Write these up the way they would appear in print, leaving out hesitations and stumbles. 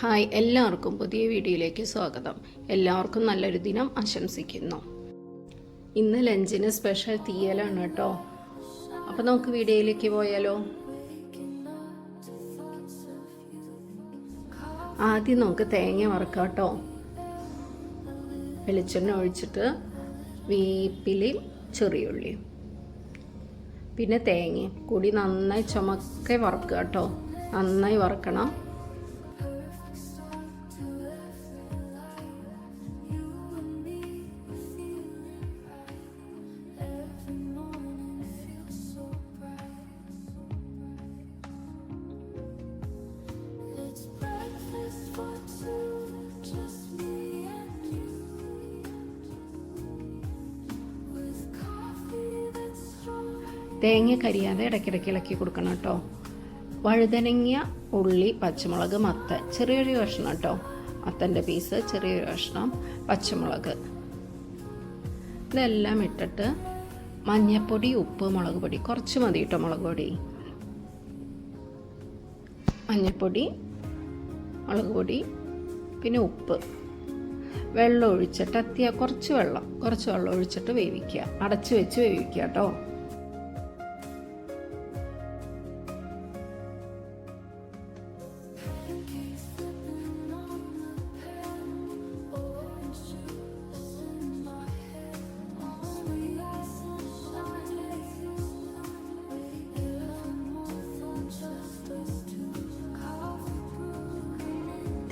Hi, എല്ലാവർക്കും പുതിയ വീഡിയോയിലേക്ക് സ്വാഗതം. എല്ലാവർക്കും നല്ലൊരു ദിനം ആശംസിക്കുന്നു. ഇന്ന് ലഞ്ചിന് സ്പെഷ്യൽ തീയലാണ് കേട്ടോ. അപ്പോൾ നമുക്ക് വീഡിയോയിലേക്ക് പോയാലോ. ആദ്യം നമുക്ക് തേങ്ങ വറുക്കാം കേട്ടോ. വെളിച്ചെണ്ണ ഒഴിച്ചിട്ട് വേപ്പിലയും ചെറിയുള്ളിയും പിന്നെ തേങ്ങയും കൂടി നന്നായി ചുമക്കെ വറുക്കുക കേട്ടോ. നന്നായി വറുക്കണം. തേങ്ങ കരിയാതെ ഇടയ്ക്കിടയ്ക്ക് ഇളക്കി കൊടുക്കണം കേട്ടോ. വഴുതനങ്ങ, ഉള്ളി, പച്ചമുളക്, മത്തൻ ചെറിയൊരു കഷ്ണം കേട്ടോ. മത്തൻ്റെ പീസ് ചെറിയൊരു കഷ്ണം, പച്ചമുളക് ഇതെല്ലാം ഇട്ടിട്ട് മഞ്ഞൾപ്പൊടി, ഉപ്പ്, മുളക് പൊടി കുറച്ച് മതി കേട്ടോ. മുളക് പൊടി, മഞ്ഞൾപ്പൊടി, മുളക് പൊടി പിന്നെ ഉപ്പ്, വെള്ളം ഒഴിച്ചിട്ട് കുറച്ച് വെള്ളം ഒഴിച്ചിട്ട് വേവിക്കുക. അടച്ച് വെച്ച് വേവിക്കുക കേട്ടോ.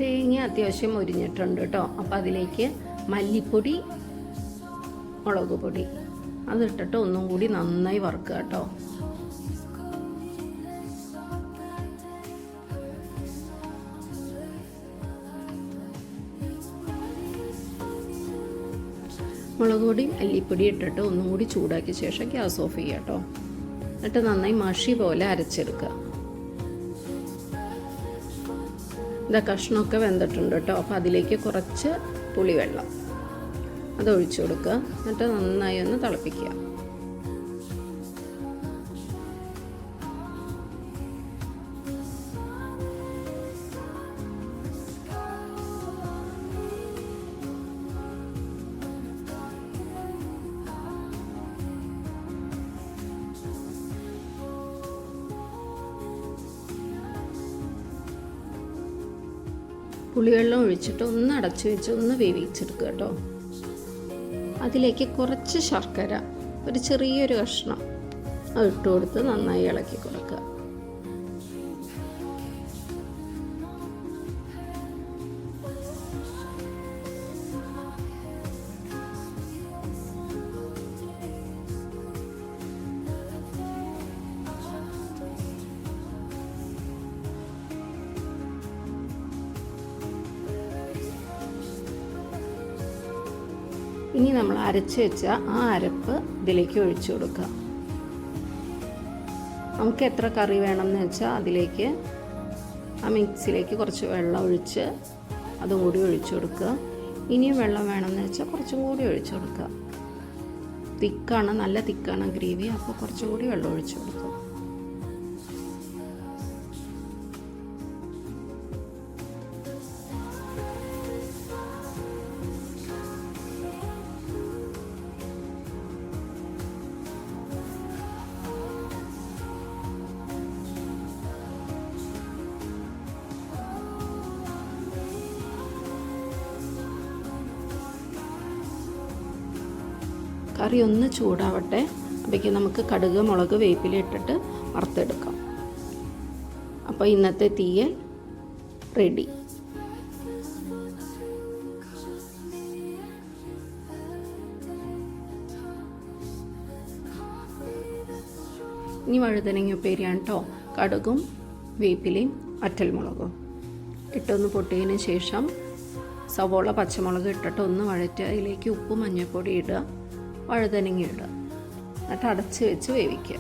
തേങ്ങ അത്യാവശ്യം മുരിഞ്ഞിട്ടുണ്ട് കേട്ടോ. അപ്പോൾ അതിലേക്ക് മല്ലിപ്പൊടി, മുളക് പൊടി അതിട്ടിട്ട് ഒന്നും കൂടി നന്നായി വറുക്കുക കേട്ടോ. മുളക് പൊടിയും മല്ലിപ്പൊടി ഇട്ടിട്ട് ഒന്നും കൂടി ചൂടാക്കിയ ശേഷം ഗ്യാസ് ഓഫ് ചെയ്യുക കേട്ടോ. എന്നിട്ട് നന്നായി മഷി പോലെ അരച്ചെടുക്കുക. ഇതാ കഷ്ണമൊക്കെ വെന്തിട്ടുണ്ട് കേട്ടോ. അപ്പോൾ അതിലേക്ക് കുറച്ച് പുളിവെള്ളം അതൊഴിച്ചു കൊടുക്കുക. എന്നിട്ട് നന്നായി ഒന്ന് തിളപ്പിക്കുക. പുളിവെള്ളം ഒഴിച്ചിട്ട് ഒന്ന് അടച്ചു വെച്ച് ഒന്ന് വേവിച്ചെടുക്കുക കേട്ടോ. അതിലേക്ക് കുറച്ച് ശർക്കര, ഒരു ചെറിയൊരു കഷ്ണം അത് ഇട്ട് കൊടുത്ത് നന്നായി ഇളക്കി കൊടുക്കുക. ഇനി നമ്മൾ അരച്ച് വെച്ച ആ അരപ്പ് ഇതിലേക്ക് ഒഴിച്ചു കൊടുക്കുക. നമുക്ക് എത്ര കറി വേണമെന്ന് വെച്ചാൽ അതിലേക്ക് ആ മിക്സിലേക്ക് കുറച്ച് വെള്ളം ഒഴിച്ച് അതും കൂടി ഒഴിച്ചു കൊടുക്കുക. ഇനിയും വെള്ളം വേണമെന്ന് വെച്ചാൽ കുറച്ചും കൂടി ഒഴിച്ചു കൊടുക്കുക. തിക്കാണ്, നല്ല തിക്കാണ് ഗ്രേവി. അപ്പോൾ കുറച്ചും കൂടി വെള്ളം ഒഴിച്ചു കൊടുക്കുക. കറി ഒന്ന് ചൂടാവട്ടെ. അപ്പോഴേക്ക് നമുക്ക് കടുക്, മുളക്, വേപ്പില ഇട്ടിട്ട് വറുത്തെടുക്കാം. അപ്പോൾ ഇന്നത്തെ തീയൽ റെഡി. ഇനി വഴുതനങ്ങ ഉപ്പേരിയാണ് കേട്ടോ. കടുകും വേപ്പിലയും വറ്റൽമുളകും ഇട്ടൊന്ന് പൊട്ടിയതിന് ശേഷം സവോള, പച്ചമുളക് ഇട്ടിട്ട് ഒന്ന് വഴറ്റുക. അതിലേക്ക് ഉപ്പ്, മഞ്ഞൾപ്പൊടി ഇടുക, വഴുതനങ്ങ ഇടുക. എന്നിട്ട് അടച്ച് വെച്ച് വേവിക്കുക.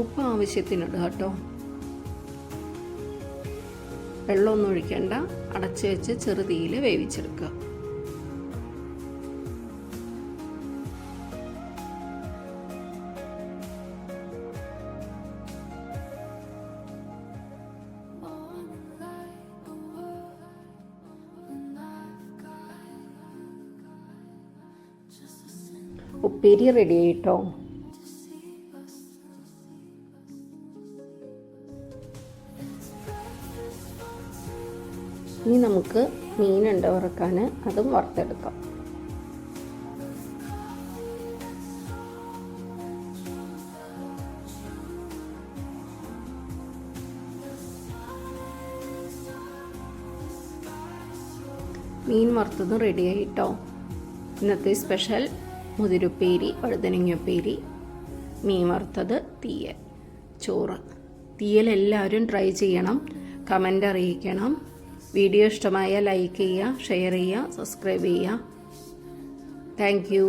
ഉപ്പ് ആവശ്യത്തിനിടുക കേട്ടോ. വെള്ളമൊന്നും ഒഴിക്കേണ്ട. അടച്ച് വെച്ച് ചെറുതീയിൽ വേവിച്ചെടുക്കുക. ഉപ്പേരി റെഡി ആയിട്ടോ. ഇനി നമുക്ക് മീനുണ്ട് വറുക്കാൻ, അതും വറുത്തെടുക്കാം. മീൻ വറുത്തതും റെഡിയായി കേട്ടോ. ഇന്നത്തെ സ്പെഷ്യൽ മുതിരുപ്പേരി, വഴുതനങ്ങയുപ്പേരി, മീൻ വറുത്തത്, തീയൽ, ചോറ്. തീയൽ എല്ലാവരും ട്രൈ ചെയ്യണം, കമൻ്റ് അറിയിക്കണം. വീഡിയോ ഇഷ്ടമായ ലൈക്ക് ചെയ്യുക, ഷെയർ ചെയ്യുക, സബ്സ്ക്രൈബ് ചെയ്യുക. Thank you.